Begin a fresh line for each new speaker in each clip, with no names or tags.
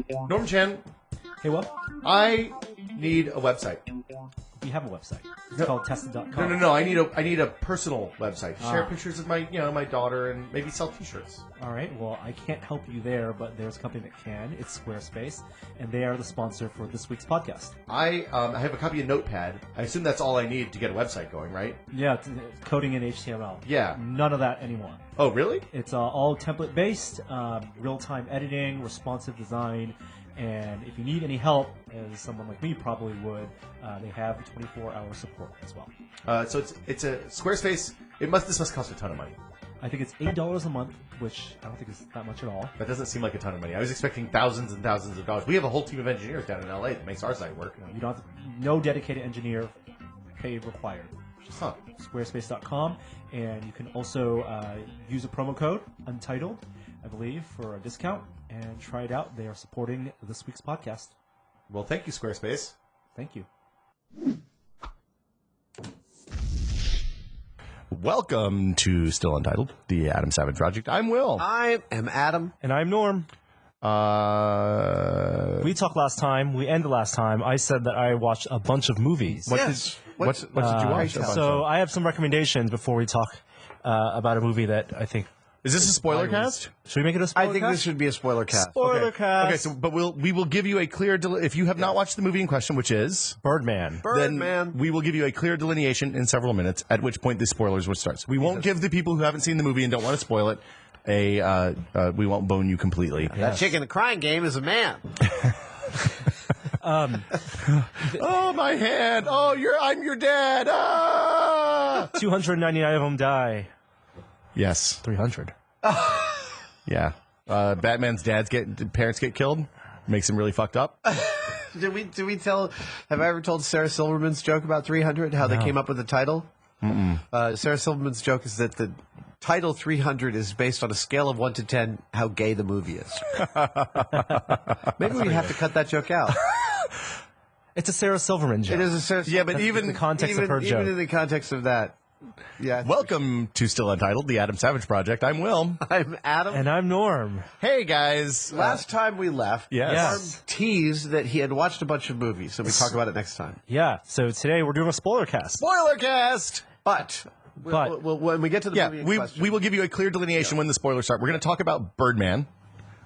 Norm Chan,
Hey, what?
I need a website.
We have a website. It's called tested.com.
No. I need a personal website. Share pictures of my daughter and maybe sell T-shirts.
All right. Well, I can't help you there, but there's a company that can. It's Squarespace, and they are the sponsor for this week's podcast.
I have a copy of Notepad. I assume that's all I need to get a website going, right?
Yeah, it's coding in HTML.
Yeah.
None of that anymore.
Oh, really?
It's all template-based, real-time editing, responsive design, and if you need any help, as someone like me probably would, they have 24-hour support as well.
So it's a Squarespace. This must cost a ton of money.
I think it's $8 a month, which I don't think is that much at all.
That doesn't seem like a ton of money. I was expecting thousands and thousands of dollars. We have a whole team of engineers down in LA that makes our site work.
You don't have no dedicated engineer pay required. Just Squarespace.com, and you can also use a promo code Untitled, I believe, for a discount, and try it out. They are supporting this week's podcast.
Well, thank you, Squarespace.
Thank you.
Welcome to Still Untitled, the Adam Savage Project. I'm Will.
I am Adam.
And I'm Norm. We talked last time. We ended last time. I said that I watched a bunch of movies.
What did you watch?
So I have some recommendations before we talk about a movie that I think.
Is this a spoiler cast?
Should we make it a spoiler
I think
cast?
this should be a spoiler cast.
Spoiler cast.
Okay, so but we will give you a clear if you have not watched the movie in question, which is
Birdman.
then we will give you a clear delineation in several minutes. At which point the spoilers will start. So we won't give the people who haven't seen the movie and don't want to spoil it we won't bone you completely.
That chick in the crying game is a man.
Oh, my hand! Oh, I'm your dad! Ah!
299 of them die.
Yes.
300.
Yeah. Batman's parents get killed. Makes him really fucked up.
Did we tell? Have I ever told Sarah Silverman's joke about 300? How they came up with the title? Sarah Silverman's joke is that the title 300 is based on a scale of 1 to 10 how gay the movie is. Maybe we have to cut that joke out.
It's a Sarah Silverman joke.
It is a Sarah.
Yeah, but even
the context of her joke.
Even in the context of that. Yeah.
Welcome to Still Untitled, the Adam Savage Project. I'm Will.
I'm Adam.
And I'm Norm.
Hey, guys.
Last time we left,
Yes.
Norm teased that he had watched a bunch of movies, so we talk about it next time.
Yeah, so today we're doing a spoiler cast.
Spoiler cast!
But when we get to the movie in question,
we will give you a clear delineation when the spoilers start. We're going to talk about Birdman,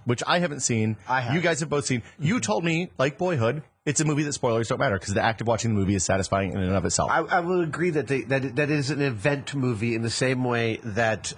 which I haven't seen.
I have.
You guys have both seen. You told me, like Boyhood, it's a movie that spoilers don't matter because the act of watching the movie is satisfying in and of itself.
I will agree that that is an event movie in the same way that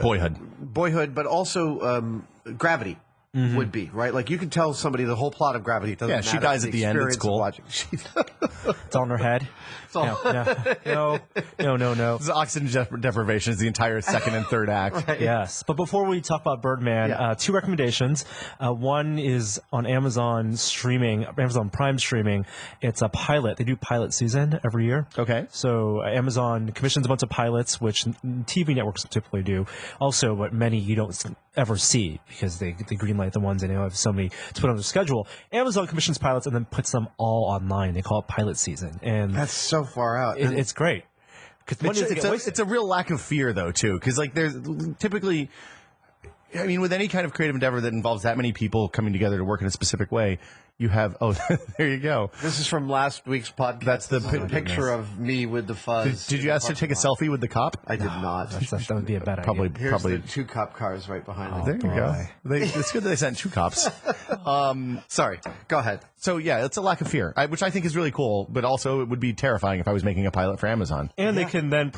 Boyhood, but also Gravity would be, right? Like you can tell somebody the whole plot of Gravity doesn't matter.
She dies at the end. It's cool.
It's on her head. No.
This is oxygen deprivation is the entire second and third act.
Right.
Yes, but before we talk about Birdman, two recommendations. One is on Amazon Prime streaming. It's a pilot. They do pilot season every year.
Okay.
So Amazon commissions a bunch of pilots, which TV networks typically do. Also, but many you don't ever see because they greenlight the ones and they have so many to put on their schedule. Amazon commissions pilots and then puts them all online. They call it pilot season, and
That's so far out.
it's great.
It's a real lack of fear, though, too, because like there's typically, I mean, with any kind of creative endeavor that involves that many people coming together to work in a specific way, you have there you go.
This is from last week's podcast.
That's the
picture of me with the fuzz.
Did you ask to take a selfie with the cop?
I did not.
That would be a bad
Probably.
idea.
Here's the two cop cars right behind
There
me.
you go. It's good that they sent two cops.
Sorry, go ahead.
So yeah, it's a lack of fear, which I think is really cool, but also it would be terrifying if I was making a pilot for Amazon.
And they can then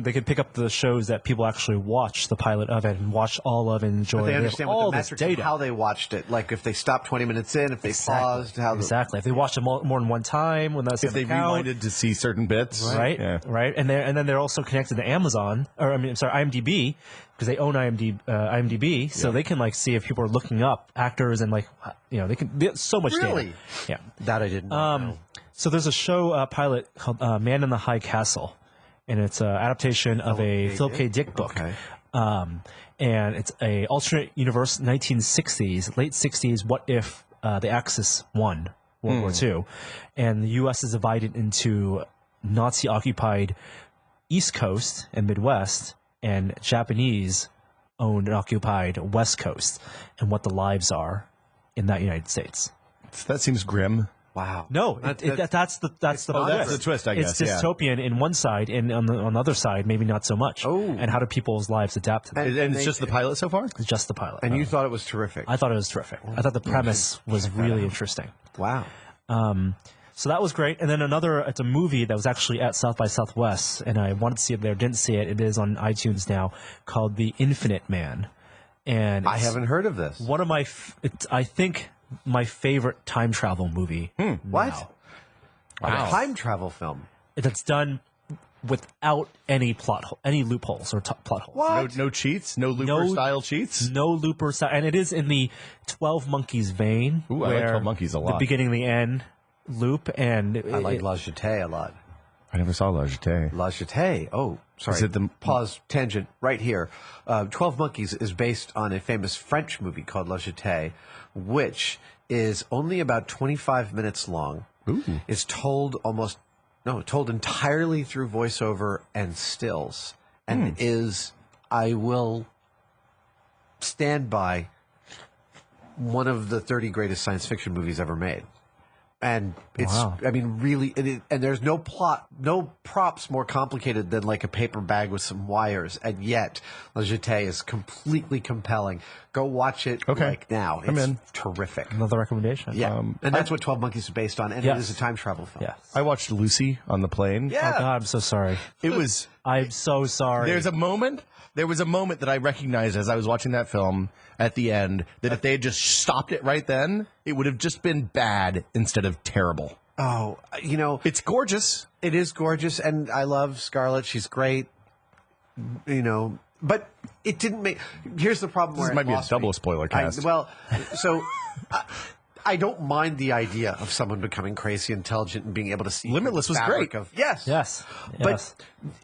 they can pick up the shows that people actually watch the pilot of it and watch all of and enjoy.
But they
have
understand
all
what the
this
metrics of
data.
how they watched it. Like if they stopped 20 minutes in, if they paused, how
Exactly. If they watched it more than one time, when that's
If they rewinded to see certain bits,
right,
Yeah.
right, and then they're also connected to Amazon, IMDb, because they own IMDb, so they can like see if people are looking up actors and they can so much
Really?
data. Yeah.
that I didn't know.
So there's a show pilot called Man in the High Castle, and it's an adaptation of a Philip K. Dick book.
Okay.
And it's a alternate universe, 1960s, late 60s. What if the Axis won World War II, and the U.S. is divided into Nazi-occupied East Coast and Midwest and Japanese owned and occupied West Coast and what the lives are in that United States.
That seems grim.
Wow.
No, that's the
that's the twist, I guess,
It's
yeah.
dystopian in one side, and on the other side, maybe not so much.
Oh.
And how do people's lives adapt to that?
And it's just the pilot so far?
It's just the pilot.
And you thought it was terrific.
I thought it was terrific. I thought the premise was really interesting.
Wow.
So that was great. And then it's a movie that was actually at South by Southwest, and I wanted to see it there, didn't see it. It is on iTunes now, called The Infinite Man. And
I haven't heard of this.
one of my, I think, my favorite time travel movie.
What?
now.
A time travel film.
That's done without any any loopholes or plot holes.
What?
No cheats? No Looper-style cheats?
No Looper style, and it is in the 12 Monkeys vein.
Ooh, I like
where
12 Monkeys a lot.
The beginning and the end loop, and
I like La Jetée a lot.
I never saw La Jetée.
La Jetée. Oh, sorry.
Is it the-
Pause tangent right here. 12 Monkeys is based on a famous French movie called La Jetée, which is only about 25 minutes long.
Ooh.
It's told entirely through voiceover and stills, and is, I will stand by, one of the 30 greatest science fiction movies ever made. And it's,
Wow.
I mean, really, and there's no plot, no props more complicated than like a paper bag with some wires. And yet, La Jetée is completely compelling. Go watch it like now.
I'm
It's
in.
terrific.
another recommendation.
Yeah. and that's what 12 Monkeys is based on. And
Yes.
it is a time travel film.
Yes.
I watched Lucy on the plane.
Yeah.
Oh God, I'm so sorry.
It was...
I'm so sorry.
There was a moment that I recognized as I was watching that film at the end that if they had just stopped it right then, it would have just been bad instead of terrible.
Oh, you know,
It's gorgeous.
it is gorgeous. And I love Scarlett. She's great. You know, but it didn't make. Here's the problem.
This
where
might
it
be a
lost
double
me.
spoiler cast.
So I don't mind the idea of someone becoming crazy intelligent and being able to see
Limitless
the
was
fabric
great.
Of, yes,
Yes.
But
Yes.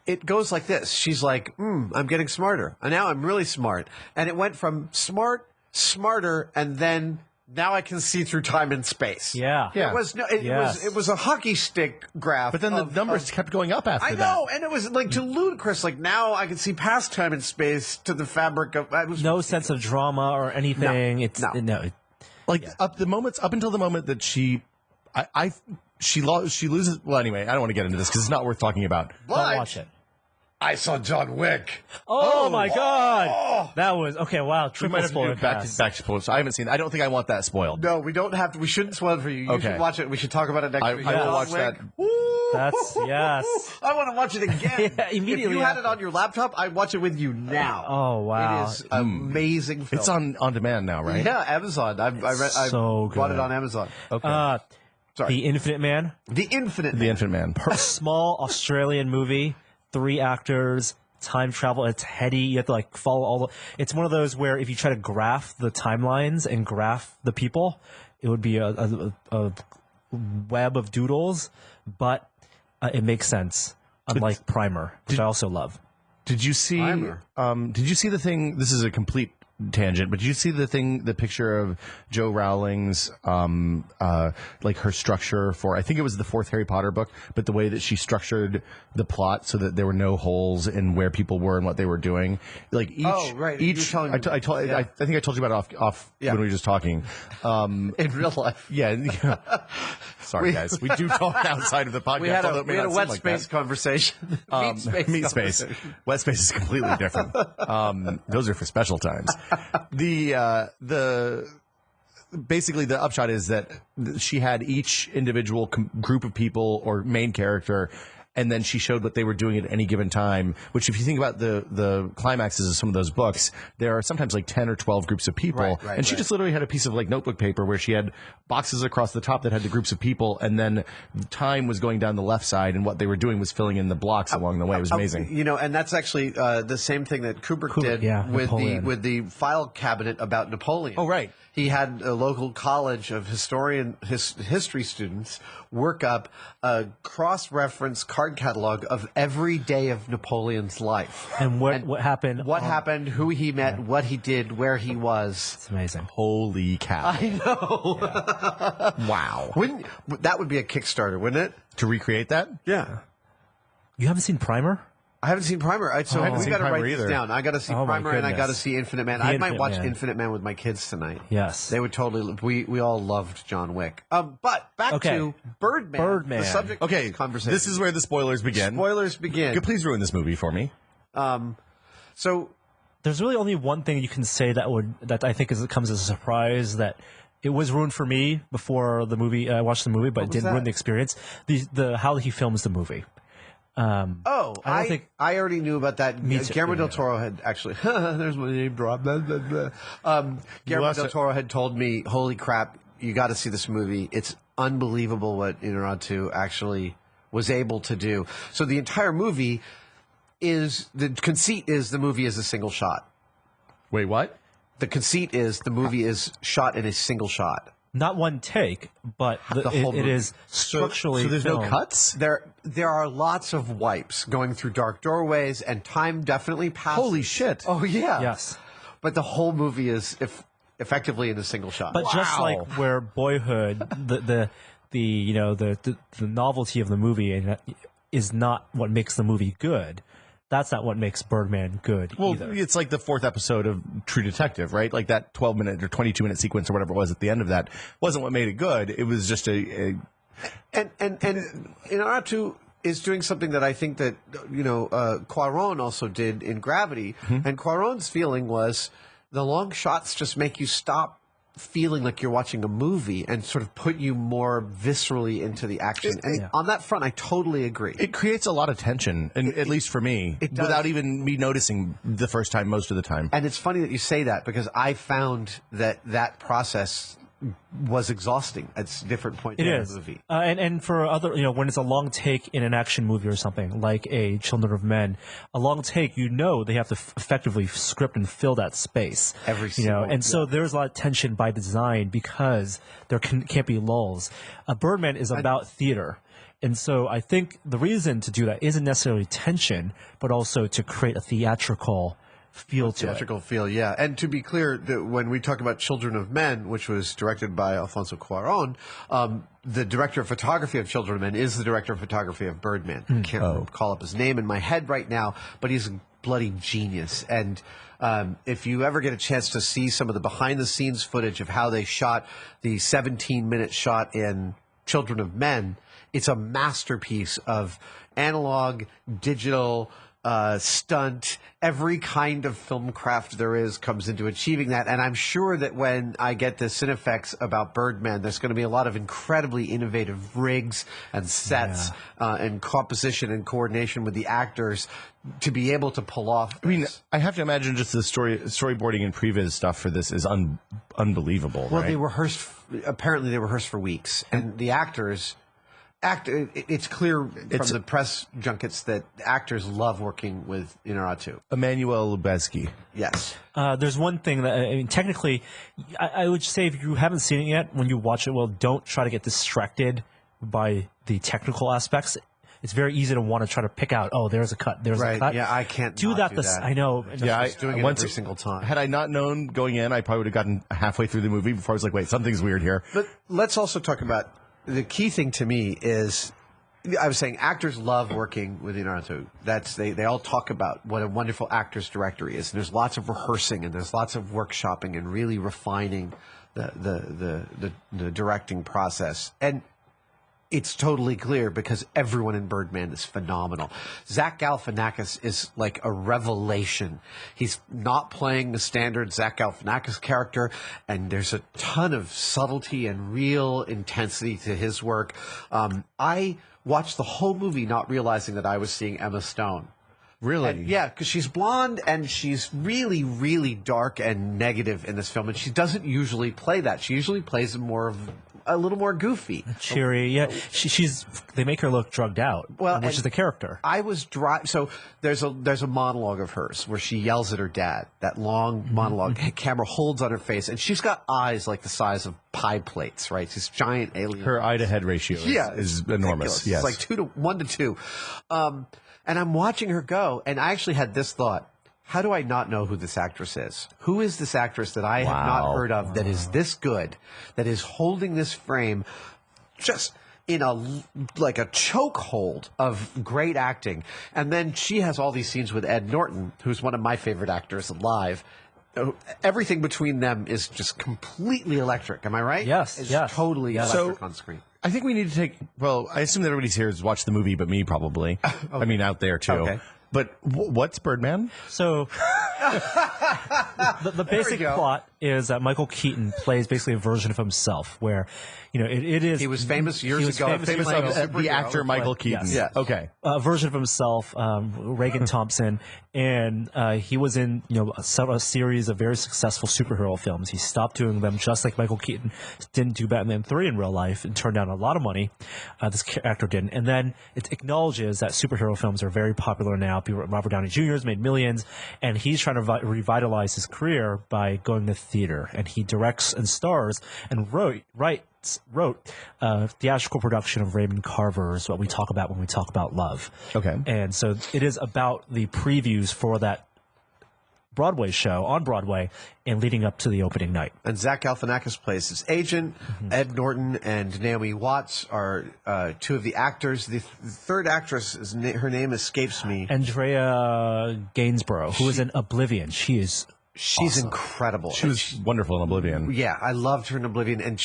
it goes like this. She's like, I'm getting smarter, and now I'm really smart. And it went from smart, smarter, and then now I can see through time and space.
Yeah.
Yeah.
It was
Yes.
it was a hockey stick graph.
But then the numbers kept going up after
I
that.
know, and it was like too ludicrous. Like now I can see past time and space to the fabric of. It was
No sense of drama or anything.
No.
Like up until the moment that she loses. Well, anyway, I don't want to get into this because it's not worth talking about.
Don't watch it.
I saw John Wick.
Oh, my God. That was okay. Wow.
We
Triple
might have to do
spoiler
back
cast.
to spoilers. I haven't seen. I don't think I want that spoiled.
No, we don't have to. We shouldn't spoil it for you. You
Okay.
should watch it. We should talk about it next week.
I will
John
watch
Wick.
that.
Woo!
That's yes.
I want to watch it again.
Yeah, immediately
If you had it
after.
on your laptop, I'd watch it with you now.
Oh, wow.
It is an amazing film.
It's on demand now, right?
Yeah, Amazon. I
so
bought
good.
it on Amazon.
Okay.
Sorry.
The Infinite Man,
The Infinite.
The Infant Man.
small Australian movie, 3 actors, time travel. It's heady. You have to like follow all the. It's one of those where if you try to graph the timelines and graph the people, it would be a web of doodles, but it makes sense. Unlike Primer, which I also love.
Did you see?
Primer.
Did you see the thing? This is a complete tangent, but did you see the picture of Joe Rowling's, like her structure for? I think it was the 4th Harry Potter book, but the way that she structured the plot so that there were no holes in where people were and what they were doing. Like each,
Oh, right. You were
each.
telling
I
me
think I told you about it off
Yeah.
when we were just talking.
In real life.
Yeah. Sorry, guys. We do talk outside of the podcast.
We had
although
a,
it may
we had a
not
wet
seem like
space
that.
conversation.
Meat space. Wet space is completely different. Those are for special times. Basically the upshot is that she had each individual group of people or main character, and then she showed what they were doing at any given time, which if you think about the climaxes of some of those books, there are sometimes like 10 or 12 groups of people. And she just literally had a piece of like notebook paper where she had boxes across the top that had the groups of people, and then time was going down the left side, and what they were doing was filling in the blocks along the way. It was amazing.
You know, and that's actually the same thing that Kubrick did
yeah,
with
Napoleon.
the file cabinet about Napoleon.
Oh, right.
He had a local college of history students work up a cross-reference card catalog of every day of Napoleon's life.
And what happened?
What happened, who he met, what he did, where he was.
It's amazing.
Holy cow.
I know.
Wow.
That would be a Kickstarter, wouldn't it?
To recreate that?
Yeah.
You haven't seen Primer?
I haven't seen Primer. So
haven't
we
seen
got to
Primer
write
either.
this down. I got to see
Oh, my
Primer and I got to
goodness.
see Infinite Man.
The
I might
Infinite
watch
Man.
Infinite Man with my kids tonight.
Yes.
They would totally. We all loved John Wick. But back
Okay.
to Birdman.
Birdman.
The subject of
Okay,
this conversation.
this is where the spoilers begin.
Spoilers begin.
Please ruin this movie for me.
So
There's really only one thing you can say that I think comes as a surprise that it was ruined for me before the movie. I watched the movie, but it
was
didn't
that?
ruin the experience. The how he films the movie.
I
don't think-
already knew about that.
Me too,
Guillermo del
yeah.
Toro had actually. There's my name drop. Blah, blah, blah. Guillermo
lost
del
it.
Toro had told me, "Holy crap, you got to see this movie. It's unbelievable what Inarritu actually was able to do." So the entire movie is the conceit is the movie is a single shot.
Wait, what?
The conceit is the movie is shot in a single shot.
Not one take, but
The whole
it
movie.
is structurally.
So there's no
filmed.
cuts?
There are lots of wipes going through dark doorways, and time definitely passes.
Holy shit.
Oh yeah.
Yes.
But the whole movie is effectively in a single shot.
But just
Wow.
like where Boyhood, the novelty of the movie and is not what makes the movie good. That's not what makes Birdman good
Well,
either.
it's like the 4th episode of True Detective, right? Like that 12-minute or 22-minute sequence or whatever it was at the end of that wasn't what made it good. It was just a
and Inarritu is doing something that I think that Cuarón also did in Gravity, and Cuarón's feeling was the long shots just make you stop feeling like you're watching a movie and sort of put you more viscerally into the action. And on that front, I totally agree.
it creates a lot of tension, and at least for me,
it does.
without even me noticing the first time most of the time.
And it's funny that you say that because I found that process was exhausting at different points
It
in
is,
the movie.
and for other, when it's a long take in an action movie or something like a Children of Men, a long take, they have to effectively script and fill that space
Every single-
and so there's a lot of tension by design because there can't be lulls. Birdman is about theater. And so I think the reason to do that isn't necessarily tension, but also to create a theatrical feel to it.
Theatrical feel, yeah. And to be clear, when we talk about Children of Men, which was directed by Alfonso Cuarón, the director of photography of Children of Men is the director of photography of Birdman. I can't call up his name in my head right now, but he's a bloody genius. And if you ever get a chance to see some of the behind-the-scenes footage of how they shot the 17-minute shot in Children of Men, it's a masterpiece of analog, digital, stunt, every kind of film craft there is comes into achieving that. And I'm sure that when I get the Cinefex about Birdman, there's going to be a lot of incredibly innovative rigs and sets and composition and coordination with the actors to be able to pull off.
I mean, I have to imagine just the storyboarding and previs stuff for this is unbelievable.
Well,
right?
they rehearsed. Apparently, they rehearsed for weeks, and the actors. It's clear from the press junkets that actors love working with Inarritu.
Emmanuel Lubezki.
Yes.
There's one thing that, technically, I would say if you haven't seen it yet, when you watch it, don't try to get distracted by the technical aspects. It's very easy to want to try to pick out, there's a cut, there's a cut.
Yeah, I can't
do
not
that.
do that.
I know.
Yeah,
I was doing it
once
every single time.
Had I not known going in, I probably would have gotten halfway through the movie before I was like, wait, something's weird here.
But let's also talk about the key thing to me is I was saying actors love working with Inarritu. They all talk about what a wonderful actor's director is. And there's lots of rehearsing and there's lots of workshopping and really refining the directing process. And it's totally clear because everyone in Birdman is phenomenal. Zach Galifianakis is like a revelation. He's not playing the standard Zach Galifianakis character, and there's a ton of subtlety and real intensity to his work. I watched the whole movie not realizing that I was seeing Emma Stone.
Really?
And yeah, because she's blonde and she's really, really dark and negative in this film, and she doesn't usually play that. She usually plays a little more goofy.
Cheery, yeah. They make her look drugged out, which is the character.
I was so there's a monologue of hers where she yells at her dad. That long monologue, camera holds on her face, and she's got eyes like the size of pie plates, right? She's giant alien.
Her eye to head ratio is enormous.
Ridiculous.
Yes.
It's like 1 to 2. And I'm watching her go, and I actually had this thought. How do I not know who this actress is? Who is this actress that I have not heard of that is this good, that is holding this frame just in a chokehold of great acting. And then she has all these scenes with Ed Norton, who's one of my favorite actors alive. Everything between them is just completely electric. Am I right?
Yes,
It's
yes.
totally
Yes.
electric on screen.
I think we need to take. Well, I assume that everybody's here has watched the movie, but me probably. I mean, out there too.
Okay.
But what's Birdman?
So the basic plot is that Michael Keaton plays basically a version of himself, where it is.
He was famous years ago.
Famous
playing a
of the
superhero.
actor Michael Keaton.
Yes.
Okay.
A version of himself, Reagan Thompson, and he was in a series of very successful superhero films. He stopped doing them, just like Michael Keaton didn't do Batman 3 in real life and turned down a lot of money. This actor didn't. And then it acknowledges that superhero films are very popular now. Robert Downey Jr. has made millions, and he's trying to revitalize his career by going to theater. And he directs and stars and wrote a theatrical production of Raymond Carver's What We Talk About When We Talk About Love.
Okay.
And so it is about the previews for that Broadway show on Broadway and leading up to the opening night.
And Zach Galifianakis plays his agent. Ed Norton and Naomi Watts are two of the actors. The third actress, her name escapes me.
Andrea Gainsborough, who is in Oblivion. She's awesome.
Incredible.
She was wonderful in Oblivion.
Yeah, I loved her in Oblivion, and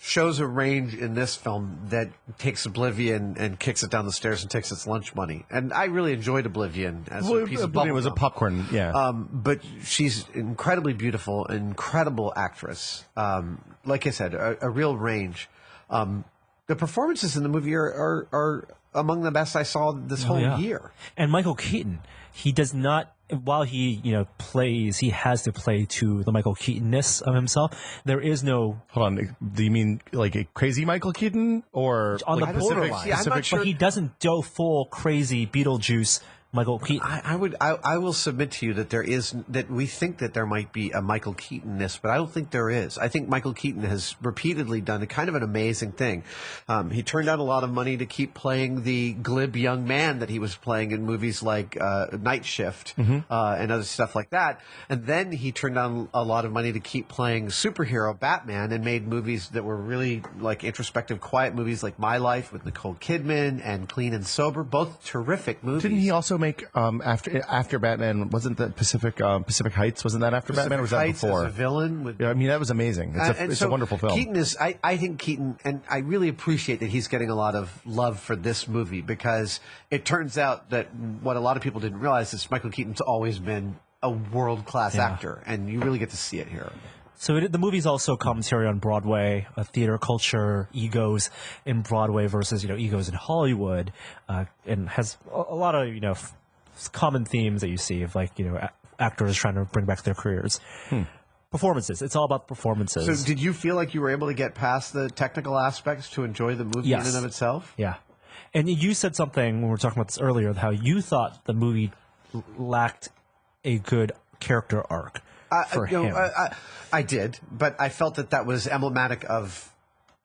shows a range in this film that takes Oblivion and kicks it down the stairs and takes its lunch money. And I really enjoyed Oblivion as a piece of
Oblivion was a
bubblegum.
popcorn. Yeah.
But she's incredibly beautiful, incredible actress. Like I said, a real range. The performances in the movie are among the best I saw this whole year.
And Michael Keaton, he does not. While he plays, he has to play to the Michael Keaton-ness of himself. There is no.
Hold on. Do you mean like a crazy Michael Keaton or
On
like
the borderline.
See, I'm not sure.
But he doesn't go full crazy Beetlejuice Michael Keaton.
I will submit to you that we think that there might be a Michael Keaton-ness, but I don't think there is. I think Michael Keaton has repeatedly done a kind of an amazing thing. He turned down a lot of money to keep playing the glib young man that he was playing in movies like Night Shift and other stuff like that. And then he turned down a lot of money to keep playing superhero Batman and made movies that were really like introspective, quiet movies like My Life with Nicole Kidman and Clean and Sober, both terrific movies.
Didn't he also make after Batman? Wasn't that Pacific Heights? Wasn't that after Batman? Or was that
Heights
before?
as a villain with
Yeah, I mean that was amazing. It's a wonderful film.
Keaton is. I think Keaton, and I really appreciate that he's getting a lot of love for this movie because it turns out that what a lot of people didn't realize is Michael Keaton's always been a world-class actor, and you really get to see it here.
So the movie's also commentary on Broadway, theater culture, egos in Broadway versus egos in Hollywood, and has a lot of common themes that you see of actors trying to bring back their careers. Performances. It's all about performances.
So, did you feel like you were able to get past the technical aspects to enjoy the movie in and of itself?
Yeah. And you said something when we were talking about this earlier, how you thought the movie lacked a good character arc for him.
I did, but I felt that was emblematic of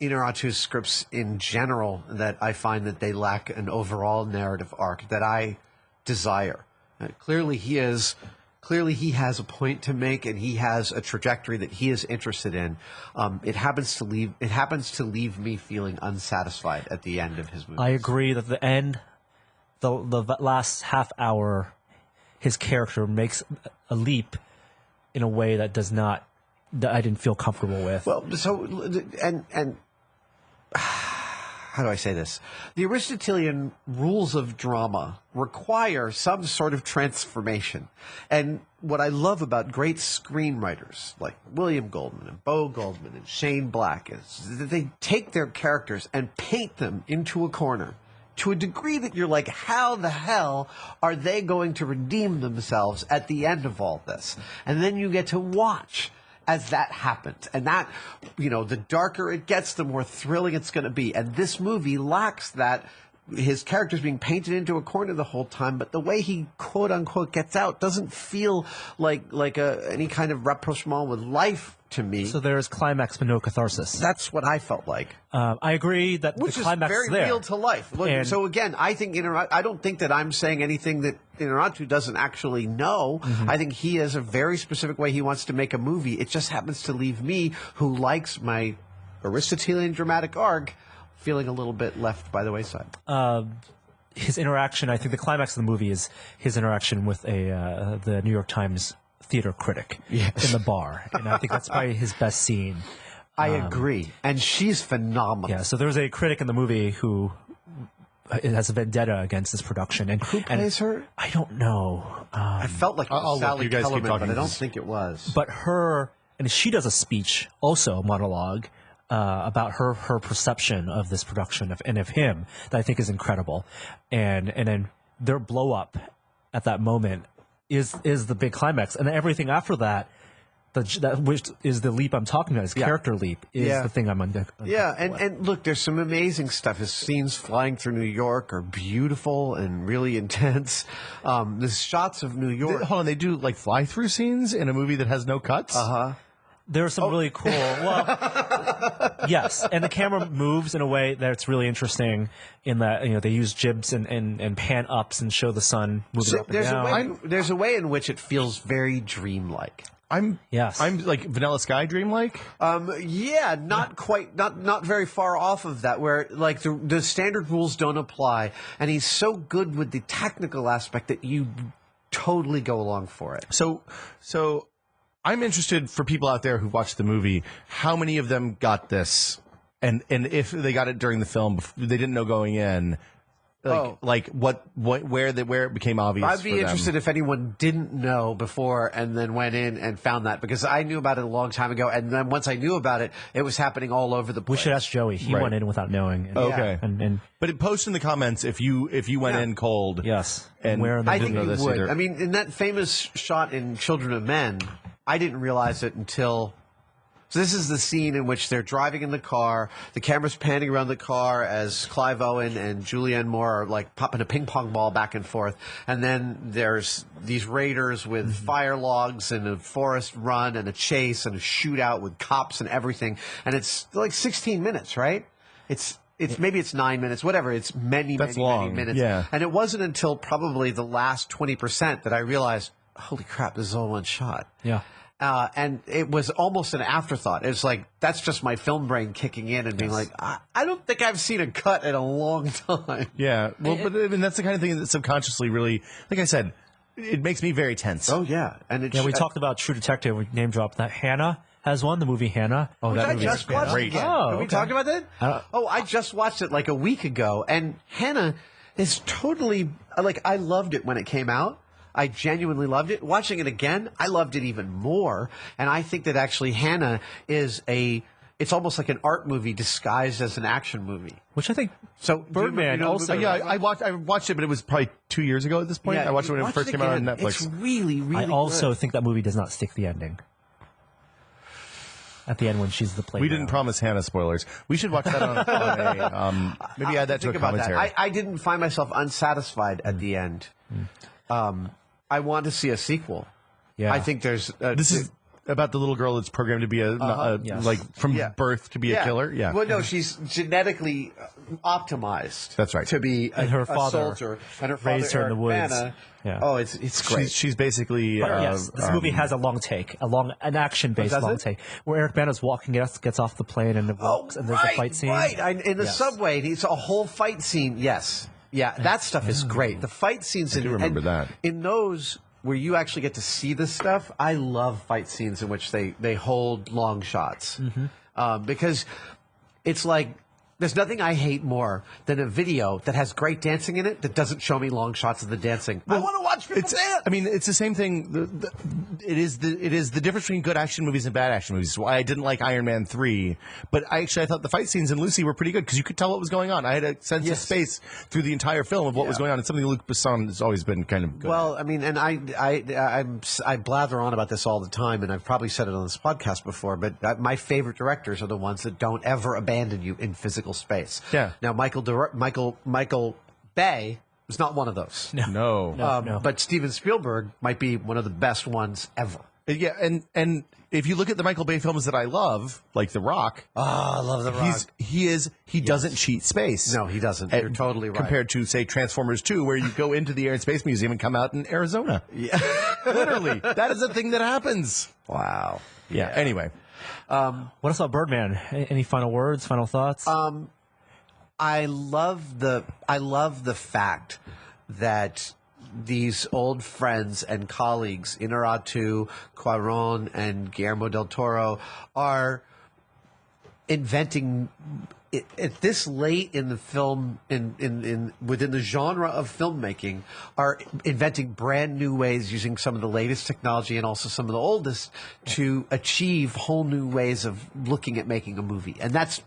Inarritu's scripts in general, that I find that they lack an overall narrative arc that I desire. Clearly he has a point to make, and he has a trajectory that he is interested in. It happens to leave me feeling unsatisfied at the end of his movie.
I agree that the end, the last half hour, his character makes a leap in a way that I didn't feel comfortable with.
Well, so and how do I say this? The Aristotelian rules of drama require some sort of transformation. And what I love about great screenwriters like William Goldman and Bo Goldman and Shane Black is that they take their characters and paint them into a corner to a degree that you're like, how the hell are they going to redeem themselves at the end of all this? And then you get to watch as that happens. And that, the darker it gets, the more thrilling it's going to be. And this movie lacks that. His character's being painted into a corner the whole time, but the way he quote unquote gets out doesn't feel like any kind of rapprochement with life to me.
So there's climax but no catharsis.
That's what I felt like.
I agree that
Which
the climax
is very
is there.
real to life. Look,
And-
so again, I think I don't think that I'm saying anything that Inarritu doesn't actually know. I think he has a very specific way he wants to make a movie. It just happens to leave me, who likes my Aristotelian dramatic arc, feeling a little bit left by the wayside.
His interaction, I think the climax of the movie is his interaction with the New York Times theater critic in the bar. And I think that's probably his best scene.
I agree. And she's phenomenal.
Yeah, so there's a critic in the movie who has a vendetta against this production. And
who plays her?
I don't know.
I felt like it was Sally
you guys keep
Kellerman,
talking.
but I don't think it was.
But and she does a speech, also a monologue, about her perception of this production and of him that I think is incredible. And then their blow up at that moment is the big climax. And then everything after that, which is the leap I'm talking about, his character leap, is the thing I'm under.
Yeah, and look, there's some amazing stuff. His scenes flying through New York are beautiful and really intense. The shots of New York.
Hold on, they do like fly-through scenes in a movie that has no cuts?
There's some really cool. Well, yes, and the camera moves in a way that's really interesting. In that they use jibs and pan ups and show the sun moving up and down.
There's a way in which it feels very dreamlike.
I'm like Vanilla Sky dreamlike.
Yeah, not quite, not very far off of that. Where like the standard rules don't apply, and he's so good with the technical aspect that you totally go along for it.
So I'm interested for people out there who watched the movie, how many of them got this, and if they got it during the film, they didn't know going in. Like where it became obvious.
I'd be interested if anyone didn't know before and then went in and found that, because I knew about it a long time ago, and then once I knew about it, it was happening all over the place.
We should ask Joey. He went in without knowing.
Okay,
but
post in the comments if you went in cold.
Yes,
and
where in the
I think
know
you
this
would.
either.
I mean, in that famous shot in Children of Men, I didn't realize it until. So this is the scene in which they're driving in the car. The camera's panning around the car as Clive Owen and Julianne Moore are like popping a ping pong ball back and forth. And then there's these raiders with fire logs and a forest run and a chase and a shootout with cops and everything. And it's like 16 minutes, right? It's maybe it's 9 minutes, whatever. It's many minutes.
Yeah.
And it wasn't until probably the last 20% that I realized, holy crap, this is all one shot.
Yeah.
And it was almost an afterthought. It was like, that's just my film brain kicking in and being like, I don't think I've seen a cut in a long time.
Yeah. Well, but I mean, that's the kind of thing that subconsciously really, like I said, it makes me very tense.
Oh, yeah. And
we talked about True Detective. We name dropped that. Hannah has one, the movie Hannah.
Oh, that movie just watched
great.
again.
Oh,
Have we talked about that? I just watched it like a week ago. And Hannah is totally, like, I loved it when it came out. I genuinely loved it. Watching it again, I loved it even more. And I think that actually Hannah is it's almost like an art movie disguised as an action movie.
Which I think
Birdman
Also, yeah, I watched it, but it was probably 2 years ago at this point.
Yeah,
I watched it when it first came out on Netflix.
It's really, really
I also
good.
think that movie does not stick the ending. At the end when she's the playground.
We didn't promise Hannah spoilers. We should watch that on a maybe add that to a commentary.
I didn't find myself unsatisfied at the end. I want to see a sequel.
Yeah.
I think there's
This is about the little girl that's programmed to be
Yes.
like from
Yeah.
birth to be a killer. Yeah.
Well, no, she's genetically optimized.
That's right.
To be
And her
a
father
soldier, and her father
raised her in the
Eric
woods.
Bana.
Yeah.
Oh, it's great.
She's basically
Yes, this movie has a long take, an action-based
does
long
it?
take, where Eric Bana's walking, gets off the plane and walks, and there's a fight scene.
Right, in the
Yes.
subway, it's a whole fight scene. Yes, yeah, that stuff is great. The fight scenes.
I do remember that.
In those where you actually get to see this stuff, I love fight scenes in which they hold long shots because it's like. There's nothing I hate more than a video that has great dancing in it that doesn't show me long shots of the dancing. I want to watch people dance.
I mean, it's the same thing. It is the difference between good action movies and bad action movies. Why I didn't like Iron Man 3, but I thought the fight scenes in Lucy were pretty good because you could tell what was going on. I had a sense of space through the entire film of what was going on. It's something Luc Besson has always been kind of good.
Well, I mean, and I blather on about this all the time, and I've probably said it on this podcast before, but my favorite directors are the ones that don't ever abandon you in physical space.
Yeah.
Now, Michael Bay was not one of those.
No.
But Steven Spielberg might be one of the best ones ever.
Yeah, and if you look at the Michael Bay films that I love, like The Rock,
I love The Rock.
he doesn't cheat space.
No, he doesn't. You're totally right.
Compared to, say, Transformers 2, where you go into the Air and Space Museum and come out in Arizona. Yeah. Literally. That is a thing that happens.
Wow.
Yeah. Anyway.
What else about Birdman? Any final words, final thoughts?
I love the fact that these old friends and colleagues, Inarritu, Cuarón, and Guillermo del Toro, are inventing at this late in the film, within the genre of filmmaking, are inventing brand new ways using some of the latest technology and also some of the oldest to achieve whole new ways of looking at making a movie, and that's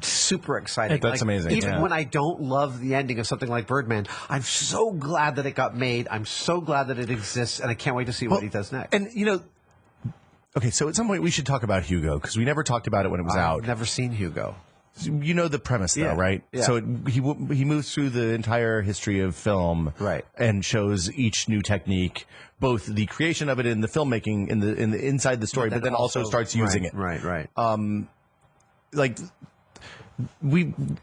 super exciting.
That's amazing.
Even when I don't love the ending of something like Birdman, I'm so glad that it got made. I'm so glad that it exists, and I can't wait to see what he does next.
And okay, so at some point we should talk about Hugo because we never talked about it when it was out.
I've never seen Hugo.
You know the premise, though, right?
Yeah.
So he moves through the entire history of film,
right,
and shows each new technique, both the creation of it in the filmmaking, in the inside the story, but then also starts using it.
Right.
Like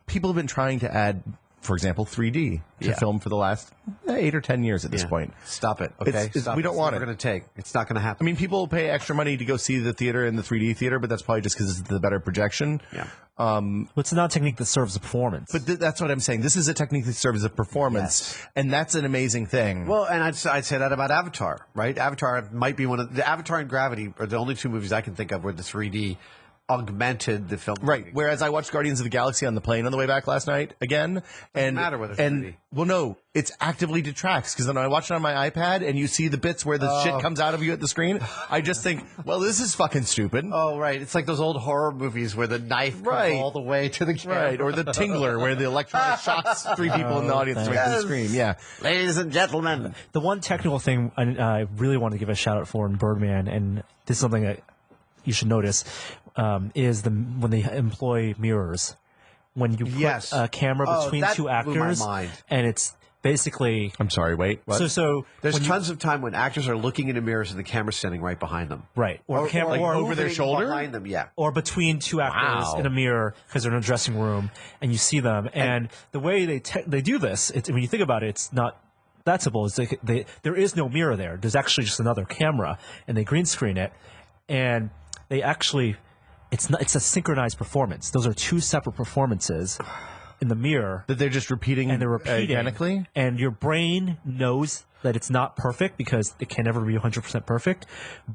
people have been trying to add, for example, 3D to film for the last 8 or 10 years at this point.
Stop it. Okay,
we don't want it.
We're going to take. It's not going to happen.
I mean, people pay extra money to go see the theater in the 3D theater, but that's probably just because it's the better projection.
Yeah.
It's not a technique that serves a performance.
But that's what I'm saying. This is a technique that serves a performance, and that's an amazing thing.
Well, and I'd say that about Avatar, right? Avatar might be one of the Avatar and Gravity are the only two movies I can think of where the 3D augmented the film.
Right. Whereas I watched Guardians of the Galaxy on the plane on the way back last night again.
Doesn't matter whether it's 3D.
Well, no, it's actively detracts because then I watch it on my iPad and you see the bits where the shit comes out of you at the screen. I just think, well, this is fucking stupid.
Oh, right. It's like those old horror movies where the knife comes all the way to the camera.
Right. Or the Tingler where the electronic shocks 3 people in the audience to make them scream. Yeah.
Ladies and gentlemen.
The one technical thing I really want to give a shout out for in Birdman, and this is something that you should notice, is when they employ mirrors. When you put a camera between two actors, and it's basically...
I'm sorry, wait, what?
So
there's tons of time when actors are looking into mirrors and the camera's standing right behind them.
Right.
Or
over their shoulder?
Behind them, yeah.
Or between two actors in a mirror because they're in a dressing room and you see them. And the way they do this, when you think about it, it's not that simple. It's there is no mirror there. There's actually just another camera, and they green screen it. And they actually... It's a synchronized performance. Those are two separate performances in the mirror
that they're just repeating,
and they're repeating organically. And your brain knows that it's not perfect because it can never be 100% perfect.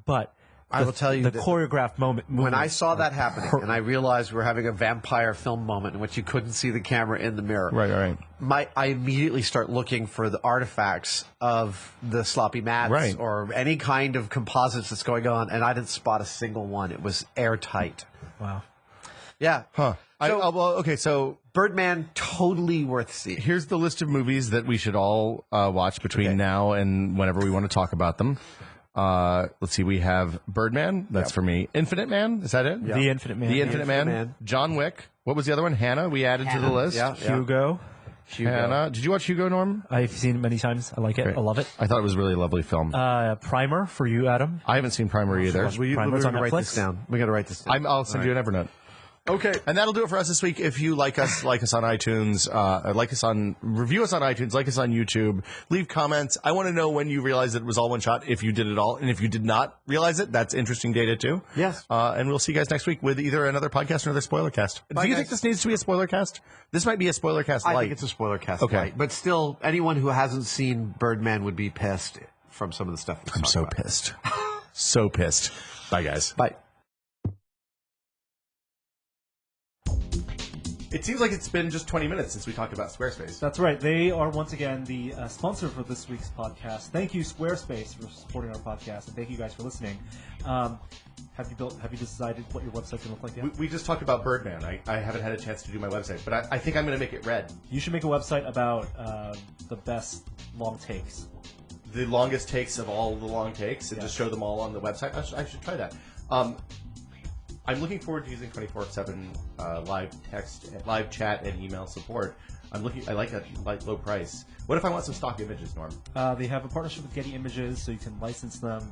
But
I will tell you
the choreographed moment.
When I saw that happening, and I realized we were having a vampire film moment in which you couldn't see the camera in the mirror.
Right.
I immediately start looking for the artifacts of the sloppy mats or any kind of composites that's going on, and I didn't spot a single one. It was airtight.
Wow.
Yeah.
Huh. So
Birdman, totally worth seeing.
Here's the list of movies that we should all watch between now and whenever we want to talk about them. Let's see. We have Birdman. That's for me. Infinite Man. Is that it?
Yep. The Infinite Man.
The Infinite Man. John Wick. What was the other one? Hannah. We added to the list.
Yeah.
Hugo.
Hannah. Did you watch Hugo, Norm?
I've seen it many times. I like it. Great. I love it.
I thought it was a really lovely film.
Primer for you, Adam.
I haven't seen Primer either.
Primer's on Netflix.
Write this down. We got to write this down.
I'll send you an Evernote. Okay, and that'll do it for us this week. If you like us on iTunes, review us on iTunes, like us on YouTube, leave comments. I want to know when you realized it was all one shot, if you did it all, and if you did not realize it, that's interesting data too.
Yes.
And we'll see you guys next week with either another podcast or another spoiler cast. Do you think this needs to be a spoiler cast? This might be a spoiler cast light.
I think it's a spoiler cast light. But still, anyone who hasn't seen Birdman would be pissed from some of the stuff.
I'm so pissed. So pissed. Bye, guys.
Bye.
It seems like it's been just 20 minutes since we talked about Squarespace.
That's right. They are once again the sponsor for this week's podcast. Thank you, Squarespace, for supporting our podcast, and thank you guys for listening. Have you decided what your website's going to look like yet?
We just talked about Birdman. I haven't had a chance to do my website, but I think I'm going to make it red.
You should make a website about the best long takes.
The longest takes of all the long takes, and just show them all on the website. I should try that. I'm looking forward to using 24/7 live text, live chat, and email support. I like a low price. What if I want some stock images, Norm?
They have a partnership with Getty Images, so you can license them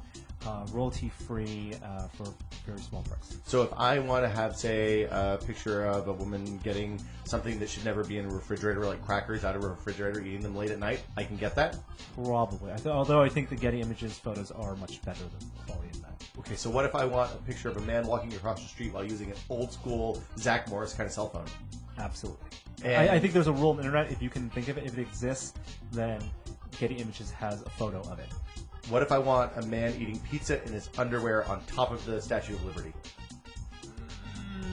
royalty-free for a very small price.
So if I want to have, say, a picture of a woman getting something that should never be in a refrigerator, like crackers out of a refrigerator, eating them late at night, I can get that?
Probably. Although I think the Getty Images photos are much better than the quality of that.
Okay, so what if I want a picture of a man walking across the street while using an old-school Zach Morris kind of cell phone?
Absolutely.
And-
I think there's a rule on the internet. If you can think of it, if it exists, then Getty Images has a photo of it.
What if I want a man eating pizza in his underwear on top of the Statue of Liberty?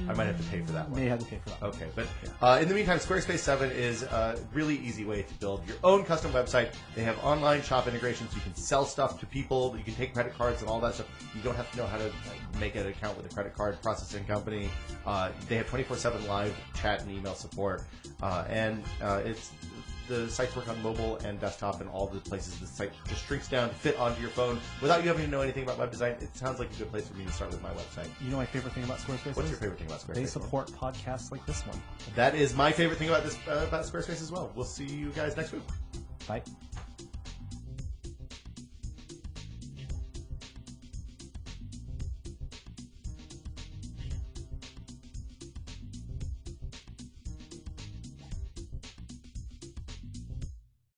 I might have to pay for that one.
May have to pay for that.
Okay, but in the meantime, Squarespace 7 is a really easy way to build your own custom website. They have online shop integrations. You can sell stuff to people. You can take credit cards and all that stuff. You don't have to know how to make an account with a credit card processing company. They have 24/7 live chat and email support. The sites work on mobile and desktop and all the places the site just shrinks down to fit onto your phone without you having to know anything about web design. It sounds like a good place for me to start with my website.
You know my favorite thing about Squarespace?
What's your favorite thing about Squarespace?
They support podcasts like this one.
That is my favorite thing about Squarespace as well. We'll see you guys next week.
Bye.